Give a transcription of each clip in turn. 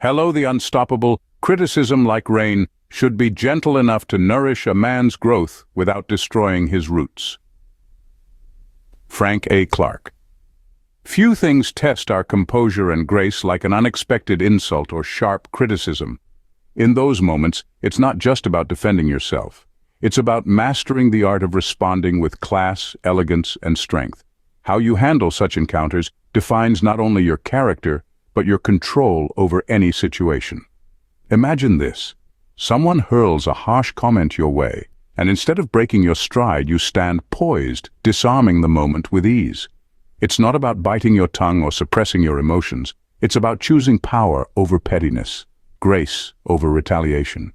Hello, the unstoppable. Criticism, like rain, should be gentle enough to nourish a man's growth without destroying his roots. Frank A. Clark. Few things test our composure and grace like an unexpected insult or sharp criticism. In those moments, it's not just about defending yourself. It's about mastering the art of responding with class, elegance, and strength. How you handle such encounters defines not only your character, but your control over any situation. Imagine this. Someone hurls a harsh comment your way, and instead of breaking your stride, you stand poised, disarming the moment with ease. It's not about biting your tongue or suppressing your emotions. It's about choosing power over pettiness, grace over retaliation.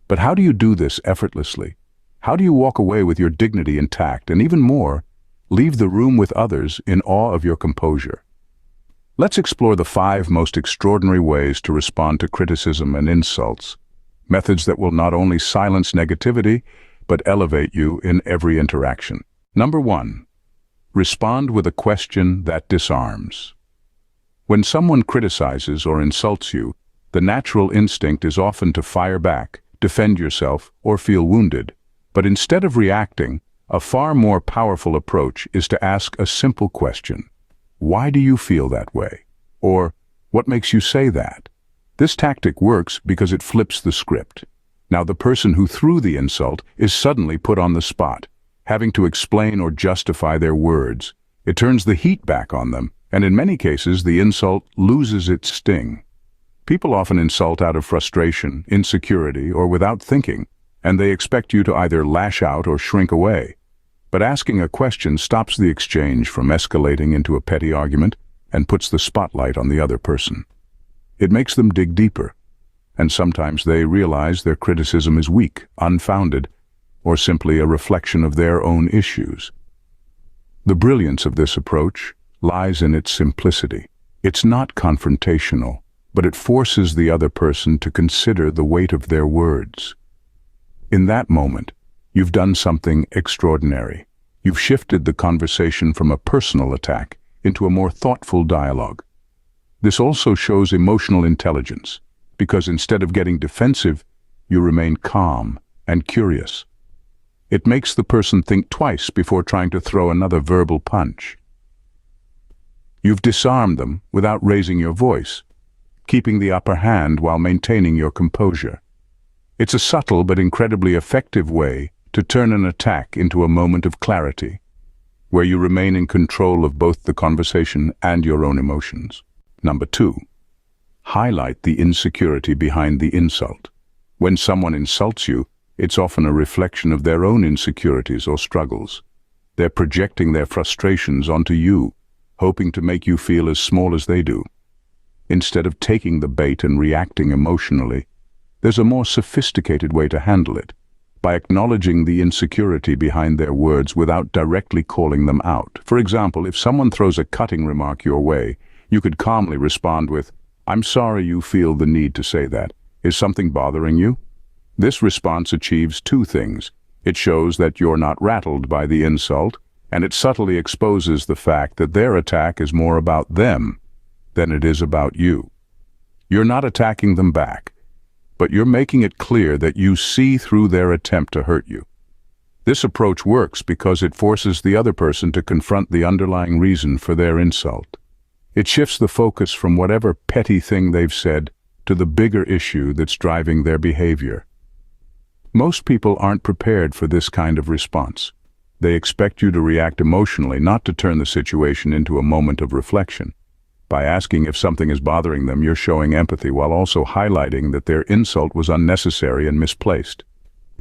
But how do you do this effortlessly? How do you walk away with your dignity intact, and even more, leave the room with others in awe of your composure? Let's explore the 5 most extraordinary ways to respond to criticism and insults. Methods that will not only silence negativity, but elevate you in every interaction. Number 1. Respond with a question that disarms. When someone criticizes or insults you, the natural instinct is often to fire back, defend yourself, or feel wounded. But instead of reacting, a far more powerful approach is to ask a simple question. Why do you feel that way? Or, what makes you say that? This tactic works because it flips the script. Now the person who threw the insult is suddenly put on the spot, having to explain or justify their words. It turns the heat back on them, and in many cases the insult loses its sting. People often insult out of frustration, insecurity, or without thinking, and they expect you to either lash out or shrink away. But asking a question stops the exchange from escalating into a petty argument and puts the spotlight on the other person. It makes them dig deeper, and sometimes they realize their criticism is weak, unfounded, or simply a reflection of their own issues. The brilliance of this approach lies in its simplicity. It's not confrontational, but it forces the other person to consider the weight of their words. In that moment, you've done something extraordinary. You've shifted the conversation from a personal attack into a more thoughtful dialogue. This also shows emotional intelligence, because instead of getting defensive, you remain calm and curious. It makes the person think twice before trying to throw another verbal punch. You've disarmed them without raising your voice, keeping the upper hand while maintaining your composure. It's a subtle but incredibly effective way to turn an attack into a moment of clarity, where you remain in control of both the conversation and your own emotions. Number 2. Highlight the insecurity behind the insult. When someone insults you, it's often a reflection of their own insecurities or struggles. They're projecting their frustrations onto you, hoping to make you feel as small as they do. Instead of taking the bait and reacting emotionally, there's a more sophisticated way to handle it, by acknowledging the insecurity behind their words without directly calling them out. For example, if someone throws a cutting remark your way, you could calmly respond with, "I'm sorry you feel the need to say that. Is something bothering you?" This response achieves 2 things. It shows that you're not rattled by the insult, and it subtly exposes the fact that their attack is more about them than it is about you. You're not attacking them back, but you're making it clear that you see through their attempt to hurt you. This approach works because it forces the other person to confront the underlying reason for their insult. It shifts the focus from whatever petty thing they've said to the bigger issue that's driving their behavior. Most people aren't prepared for this kind of response. They expect you to react emotionally, not to turn the situation into a moment of reflection. By asking if something is bothering them, you're showing empathy while also highlighting that their insult was unnecessary and misplaced.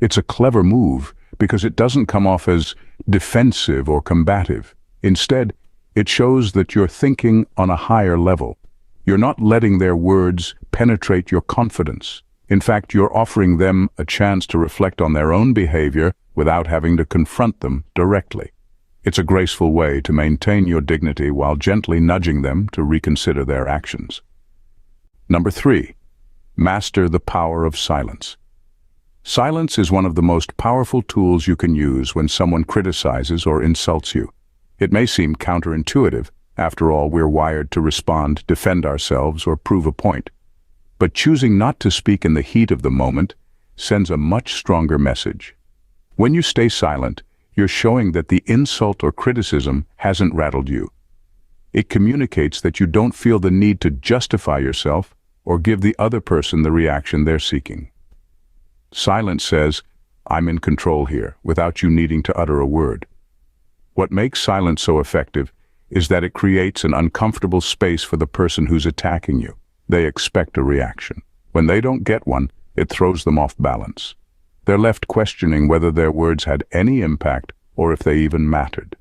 It's a clever move because it doesn't come off as defensive or combative. Instead, it shows that you're thinking on a higher level. You're not letting their words penetrate your confidence. In fact, you're offering them a chance to reflect on their own behavior without having to confront them directly. It's a graceful way to maintain your dignity while gently nudging them to reconsider their actions. Number 3. Master the power of silence. Silence is one of the most powerful tools you can use when someone criticizes or insults you. It may seem counterintuitive. After all, we're wired to respond, defend ourselves, or prove a point. But choosing not to speak in the heat of the moment sends a much stronger message. When you stay silent, you're showing that the insult or criticism hasn't rattled you. It communicates that you don't feel the need to justify yourself or give the other person the reaction they're seeking. Silence says, "I'm in control here," without you needing to utter a word. What makes silence so effective is that it creates an uncomfortable space for the person who's attacking you. They expect a reaction. When they don't get one, it throws them off balance. They're left questioning whether their words had any impact or if they even mattered.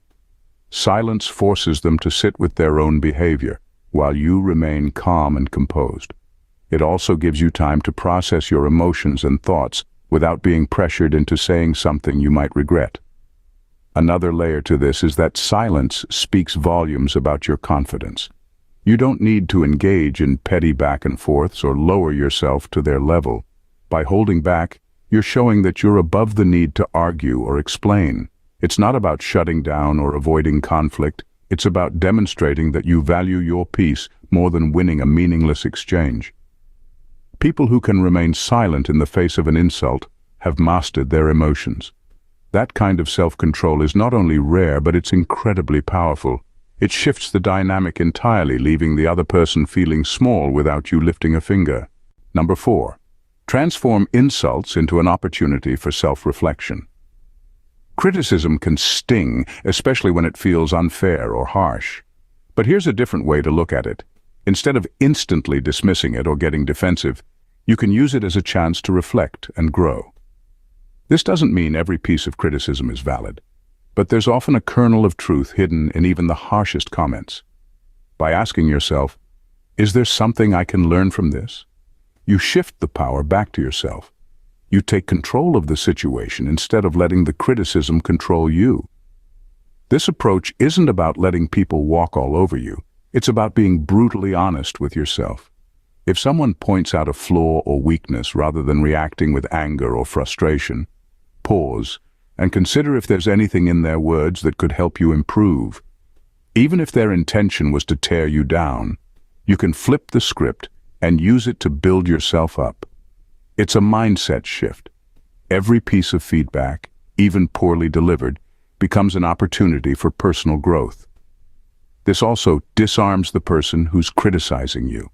Silence forces them to sit with their own behavior, while you remain calm and composed. It also gives you time to process your emotions and thoughts without being pressured into saying something you might regret. Another layer to this is that silence speaks volumes about your confidence. You don't need to engage in petty back and forths or lower yourself to their level. By holding back, you're showing that you're above the need to argue or explain. It's not about shutting down or avoiding conflict. It's about demonstrating that you value your peace more than winning a meaningless exchange. People who can remain silent in the face of an insult have mastered their emotions. That kind of self-control is not only rare, but it's incredibly powerful. It shifts the dynamic entirely, leaving the other person feeling small without you lifting a finger. Number 4. Transform insults into an opportunity for self-reflection. Criticism can sting, especially when it feels unfair or harsh. But here's a different way to look at it. Instead of instantly dismissing it or getting defensive, you can use it as a chance to reflect and grow. This doesn't mean every piece of criticism is valid, but there's often a kernel of truth hidden in even the harshest comments. By asking yourself, "Is there something I can learn from this?" you shift the power back to yourself. You take control of the situation instead of letting the criticism control you. This approach isn't about letting people walk all over you. It's about being brutally honest with yourself. If someone points out a flaw or weakness rather than reacting with anger or frustration, pause and consider if there's anything in their words that could help you improve. Even if their intention was to tear you down, you can flip the script and use it to build yourself up. It's a mindset shift. Every piece of feedback, even poorly delivered, becomes an opportunity for personal growth. This also disarms the person who's criticizing you.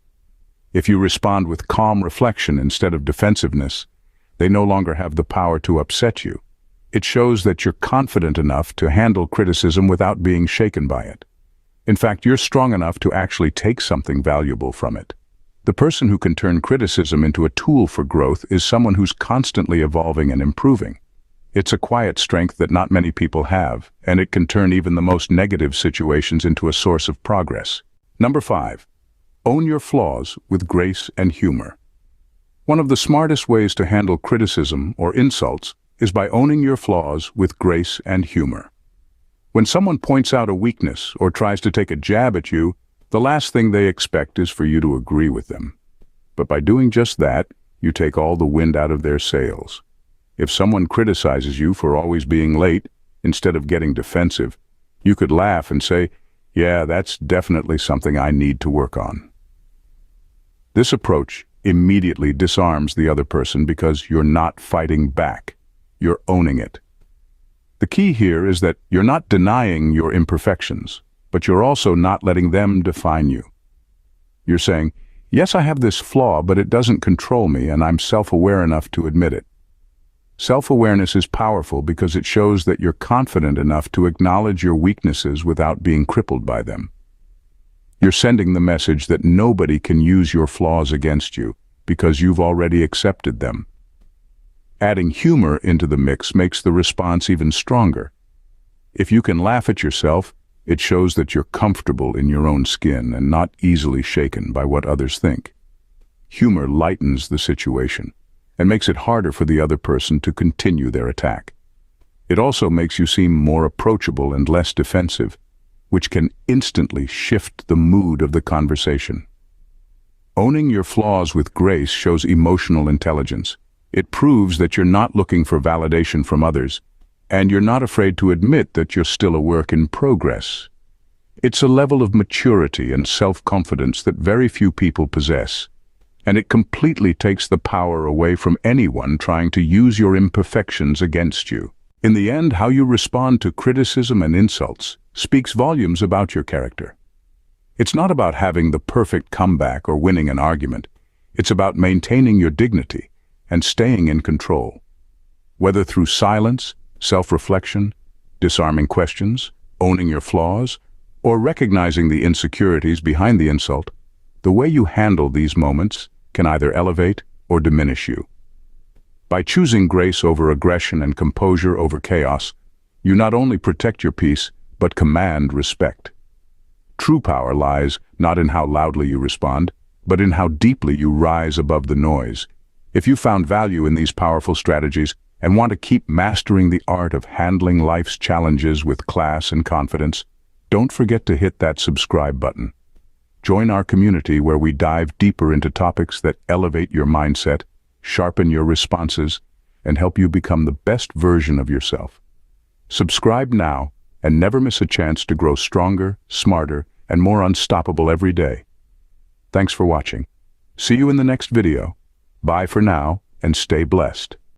If you respond with calm reflection instead of defensiveness, they no longer have the power to upset you. It shows that you're confident enough to handle criticism without being shaken by it. In fact, you're strong enough to actually take something valuable from it. The person who can turn criticism into a tool for growth is someone who's constantly evolving and improving. It's a quiet strength that not many people have, and it can turn even the most negative situations into a source of progress. Number 5. Own your flaws with grace and humor. One of the smartest ways to handle criticism or insults is by owning your flaws with grace and humor. When someone points out a weakness or tries to take a jab at you, the last thing they expect is for you to agree with them. But by doing just that, you take all the wind out of their sails. If someone criticizes you for always being late, instead of getting defensive, you could laugh and say, "Yeah, that's definitely something I need to work on." This approach immediately disarms the other person because you're not fighting back. You're owning it. The key here is that you're not denying your imperfections, but you're also not letting them define you. You're saying, "Yes, I have this flaw, but it doesn't control me, and I'm self-aware enough to admit it." Self-awareness is powerful because it shows that you're confident enough to acknowledge your weaknesses without being crippled by them. You're sending the message that nobody can use your flaws against you because you've already accepted them. Adding humor into the mix makes the response even stronger. If you can laugh at yourself, it shows that you're comfortable in your own skin and not easily shaken by what others think. Humor lightens the situation and makes it harder for the other person to continue their attack. It also makes you seem more approachable and less defensive, which can instantly shift the mood of the conversation. Owning your flaws with grace shows emotional intelligence. It proves that you're not looking for validation from others, and you're not afraid to admit that you're still a work in progress. It's a level of maturity and self-confidence that very few people possess. And it completely takes the power away from anyone trying to use your imperfections against you. In the end, how you respond to criticism and insults speaks volumes about your character. It's not about having the perfect comeback or winning an argument. It's about maintaining your dignity and staying in control. Whether through silence, self-reflection, disarming questions, owning your flaws, or recognizing the insecurities behind the insult, the way you handle these moments can either elevate or diminish you. By choosing grace over aggression and composure over chaos, you not only protect your peace, but command respect. True power lies not in how loudly you respond, but in how deeply you rise above the noise. If you found value in these powerful strategies and want to keep mastering the art of handling life's challenges with class and confidence, don't forget to hit that subscribe button. Join our community where we dive deeper into topics that elevate your mindset, sharpen your responses, and help you become the best version of yourself. Subscribe now and never miss a chance to grow stronger, smarter, and more unstoppable every day. Thanks for watching. See you in the next video. Bye for now, and stay blessed.